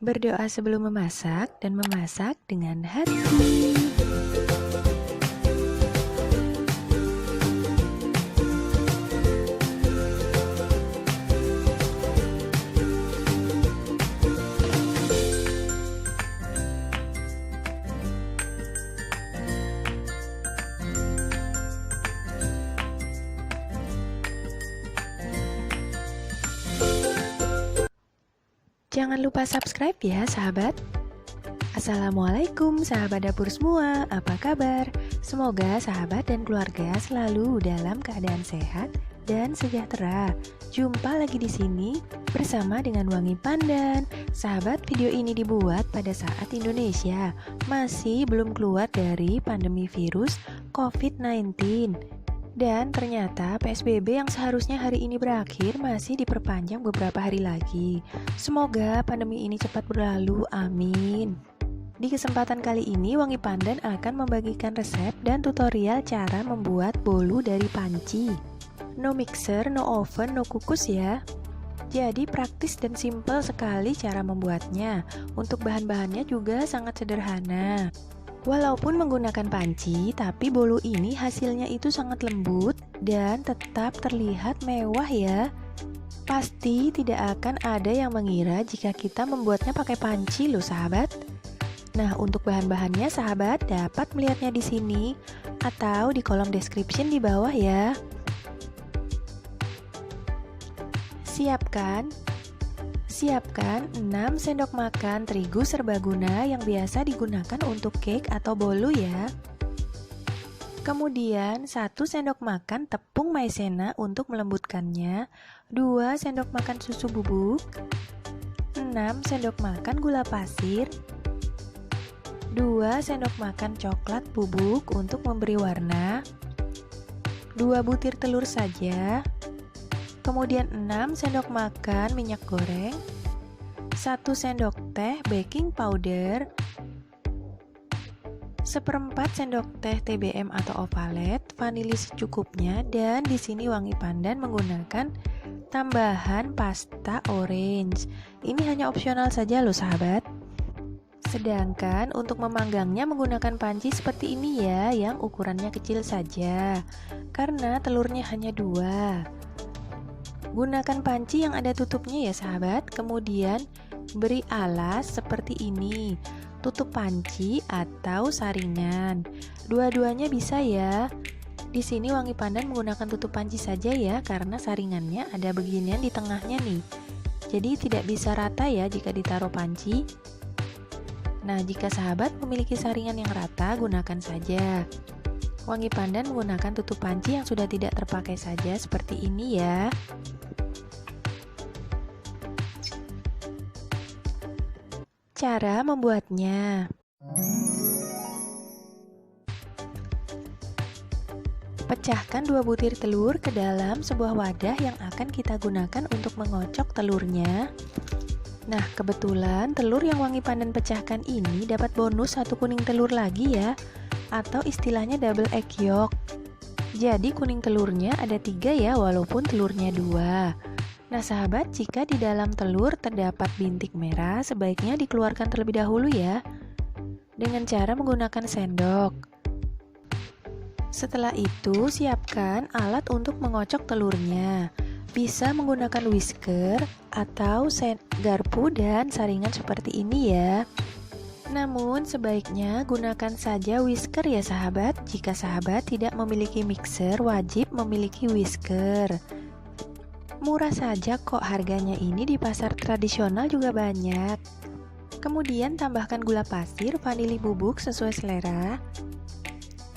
Berdoa sebelum memasak dan memasak dengan hati. Jangan lupa subscribe ya sahabat. Assalamualaikum sahabat dapur semua, apa kabar? Semoga sahabat dan keluarga selalu dalam keadaan sehat dan sejahtera. Jumpa lagi di sini bersama dengan Wangi Pandan. Sahabat, video ini dibuat pada saat Indonesia masih belum keluar dari pandemi virus COVID-19. Dan ternyata PSBB yang seharusnya hari ini berakhir masih diperpanjang beberapa hari lagi. Semoga pandemi ini cepat berlalu, amin. Di kesempatan kali ini, Wangi Pandan akan membagikan resep dan tutorial cara membuat bolu dari panci. No mixer, no oven, no kukus ya. Jadi praktis dan simpel sekali cara membuatnya. Untuk bahan-bahannya juga sangat sederhana. Walaupun menggunakan panci, tapi bolu ini hasilnya itu sangat lembut dan tetap terlihat mewah ya. Pasti tidak akan ada yang mengira jika kita membuatnya pakai panci loh sahabat. Nah, untuk bahan-bahannya sahabat dapat melihatnya di sini atau di kolom description di bawah ya. Siapkan 6 sendok makan terigu serbaguna yang biasa digunakan untuk cake atau bolu ya. Kemudian 1 sendok makan tepung maizena untuk melembutkannya, 2 sendok makan susu bubuk, 6 sendok makan gula pasir, 2 sendok makan coklat bubuk untuk memberi warna, 2 butir telur saja. Kemudian 6 sendok makan minyak goreng, 1 sendok teh baking powder, 1/4 sendok teh TBM atau ovalet, vanili secukupnya, dan di sini Wangi Pandan menggunakan tambahan pasta orange. Ini hanya opsional saja loh sahabat. Sedangkan untuk memanggangnya menggunakan panci seperti ini ya, yang ukurannya kecil saja, karena telurnya hanya 2. Gunakan panci yang ada tutupnya ya sahabat. Kemudian beri alas seperti ini, tutup panci atau saringan. Dua-duanya bisa ya. Di sini Wangi Pandan menggunakan tutup panci saja ya, karena saringannya ada beginian di tengahnya nih. Jadi tidak bisa rata ya jika ditaruh panci. Nah, jika sahabat memiliki saringan yang rata, gunakan saja. Wangi Pandan menggunakan tutup panci yang sudah tidak terpakai saja seperti ini ya. Cara membuatnya. Pecahkan 2 butir telur ke dalam sebuah wadah yang akan kita gunakan untuk mengocok telurnya. Nah, kebetulan telur yang Wangi Pandan pecahkan ini dapat bonus 1 kuning telur lagi ya, atau istilahnya double egg yolk. Jadi kuning telurnya ada 3 ya, walaupun telurnya 2. Nah sahabat, jika di dalam telur terdapat bintik merah, sebaiknya dikeluarkan terlebih dahulu ya, dengan cara menggunakan sendok. Setelah itu, siapkan alat untuk mengocok telurnya. Bisa menggunakan whisker atau garpu dan saringan seperti ini ya. Namun sebaiknya gunakan saja whisker ya sahabat. Jika sahabat tidak memiliki mixer, wajib memiliki whisker. Murah saja kok harganya, ini di pasar tradisional juga banyak. Kemudian tambahkan gula pasir, vanili bubuk sesuai selera.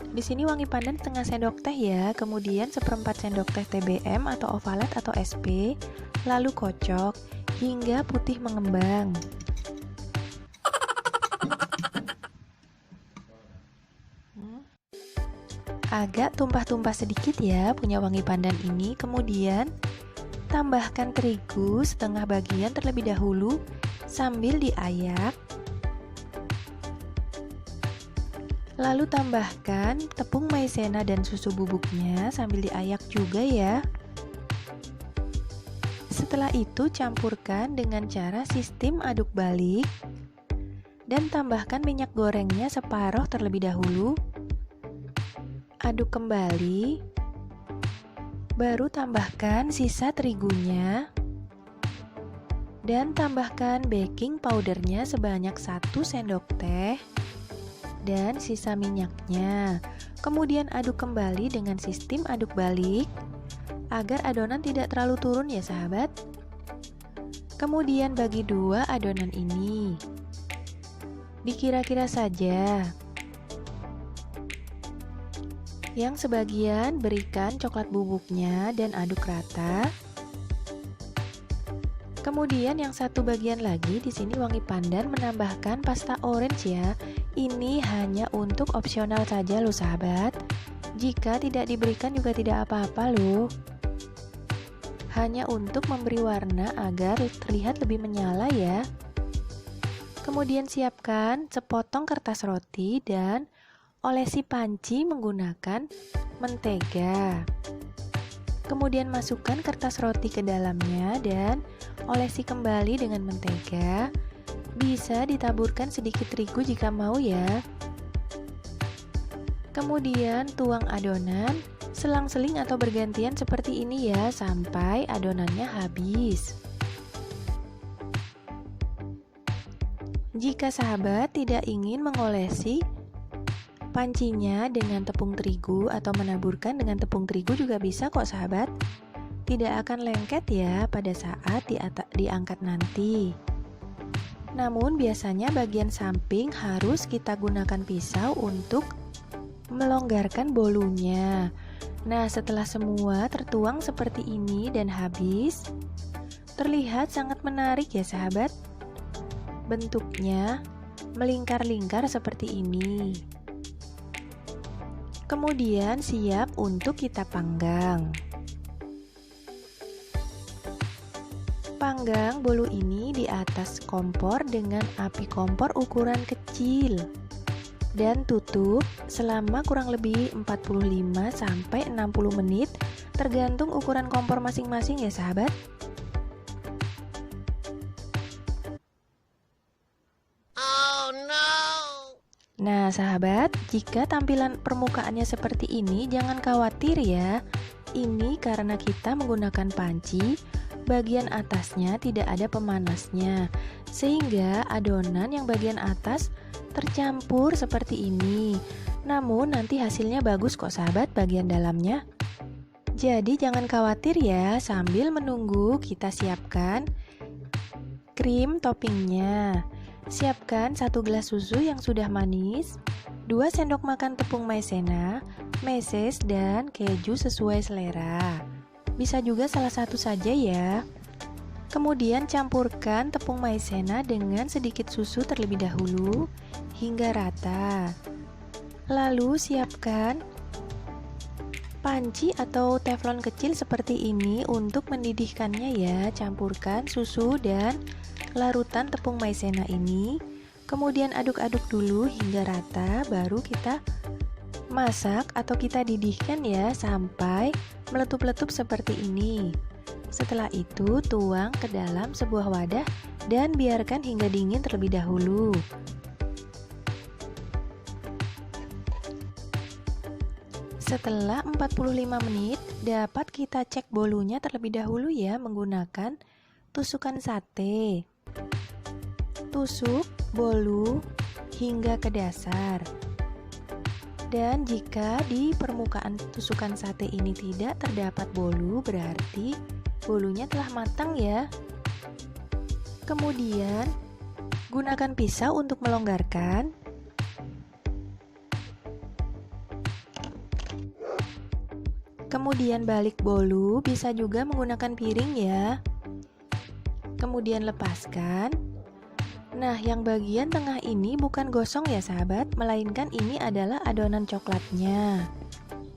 Di sini Wangi Pandan setengah sendok teh ya, kemudian 1/4 sendok teh TBM atau ovalet atau SP, lalu kocok hingga putih mengembang. Agak tumpah-tumpah sedikit ya punya Wangi Pandan ini. Kemudian tambahkan terigu setengah bagian terlebih dahulu sambil diayak. Lalu tambahkan tepung maizena dan susu bubuknya sambil diayak juga ya. Setelah itu campurkan dengan cara sistem aduk balik dan tambahkan minyak gorengnya separuh terlebih dahulu. Aduk kembali, baru tambahkan sisa terigunya dan tambahkan baking powdernya sebanyak 1 sendok teh dan sisa minyaknya. Kemudian aduk kembali dengan sistem aduk balik agar adonan tidak terlalu turun ya sahabat. Kemudian bagi dua adonan ini, dikira-kira saja. Yang sebagian berikan coklat bubuknya dan aduk rata. Kemudian yang satu bagian lagi di sini Wangi Pandan menambahkan pasta orange ya. Ini hanya untuk opsional saja loh sahabat. Jika tidak diberikan juga tidak apa-apa loh. Hanya untuk memberi warna agar terlihat lebih menyala ya. Kemudian siapkan sepotong kertas roti dan olesi panci menggunakan mentega. Kemudian masukkan kertas roti ke dalamnya dan olesi kembali dengan mentega. Bisa ditaburkan sedikit terigu jika mau ya. Kemudian tuang adonan selang-seling atau bergantian seperti ini ya sampai adonannya habis. Jika sahabat tidak ingin mengolesi pancinya dengan tepung terigu atau menaburkan dengan tepung terigu juga bisa kok sahabat. Tidak akan lengket ya pada saat diangkat nanti. Namun biasanya bagian samping harus kita gunakan pisau untuk melonggarkan bolunya. Nah, setelah semua tertuang seperti ini dan habis, terlihat sangat menarik ya sahabat. Bentuknya melingkar-lingkar seperti ini. Kemudian siap untuk kita panggang. Panggang bolu ini di atas kompor dengan api kompor ukuran kecil. Dan tutup selama kurang lebih 45 sampai 60 menit tergantung ukuran kompor masing-masing ya sahabat. Oh no. Nah sahabat, jika tampilan permukaannya seperti ini jangan khawatir ya. Ini karena kita menggunakan panci, bagian atasnya tidak ada pemanasnya, sehingga adonan yang bagian atas tercampur seperti ini. Namun nanti hasilnya bagus kok sahabat bagian dalamnya. Jadi jangan khawatir ya. Sambil menunggu kita siapkan krim toppingnya. Siapkan 1 gelas susu yang sudah manis, 2 sendok makan tepung maizena, meses dan keju sesuai selera. Bisa juga salah satu saja ya. Kemudian campurkan tepung maizena dengan sedikit susu terlebih dahulu hingga rata. Lalu siapkan panci atau teflon kecil seperti ini untuk mendidihkannya ya. Campurkan susu dan larutan tepung maizena ini. Kemudian aduk-aduk dulu hingga rata, baru kita masak atau kita didihkan ya sampai meletup-letup seperti ini. Setelah itu tuang ke dalam sebuah wadah dan biarkan hingga dingin terlebih dahulu. Setelah 45 menit dapat kita cek bolunya terlebih dahulu ya menggunakan tusukan sate. Tusuk bolu hingga ke dasar. Dan jika di permukaan tusukan sate ini tidak terdapat bolu, berarti bolunya telah matang ya. Kemudian gunakan pisau untuk melonggarkan. Kemudian balik bolu, bisa juga menggunakan piring ya. Kemudian lepaskan. Nah, yang bagian tengah ini bukan gosong ya sahabat, melainkan ini adalah adonan coklatnya.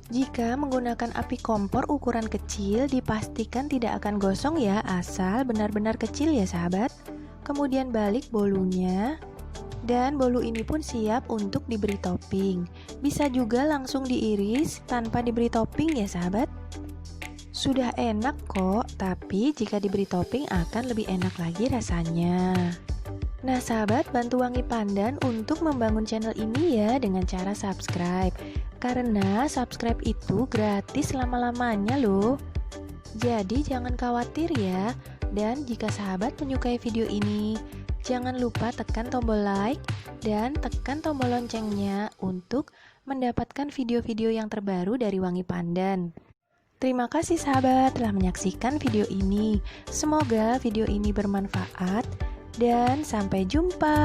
Jika menggunakan api kompor ukuran kecil, dipastikan tidak akan gosong ya, asal benar-benar kecil ya sahabat. Kemudian balik bolunya, dan bolu ini pun siap untuk diberi topping. Bisa juga langsung diiris tanpa diberi topping ya sahabat. Sudah enak kok, tapi jika diberi topping akan lebih enak lagi rasanya. Nah sahabat, bantu Wangi Pandan untuk membangun channel ini ya dengan cara subscribe. Karena subscribe itu gratis selama-lamanya loh. Jadi jangan khawatir ya. Dan jika sahabat menyukai video ini, jangan lupa tekan tombol like dan tekan tombol loncengnya untuk mendapatkan video-video yang terbaru dari Wangi Pandan. Terima kasih sahabat telah menyaksikan video ini. Semoga video ini bermanfaat dan sampai jumpa.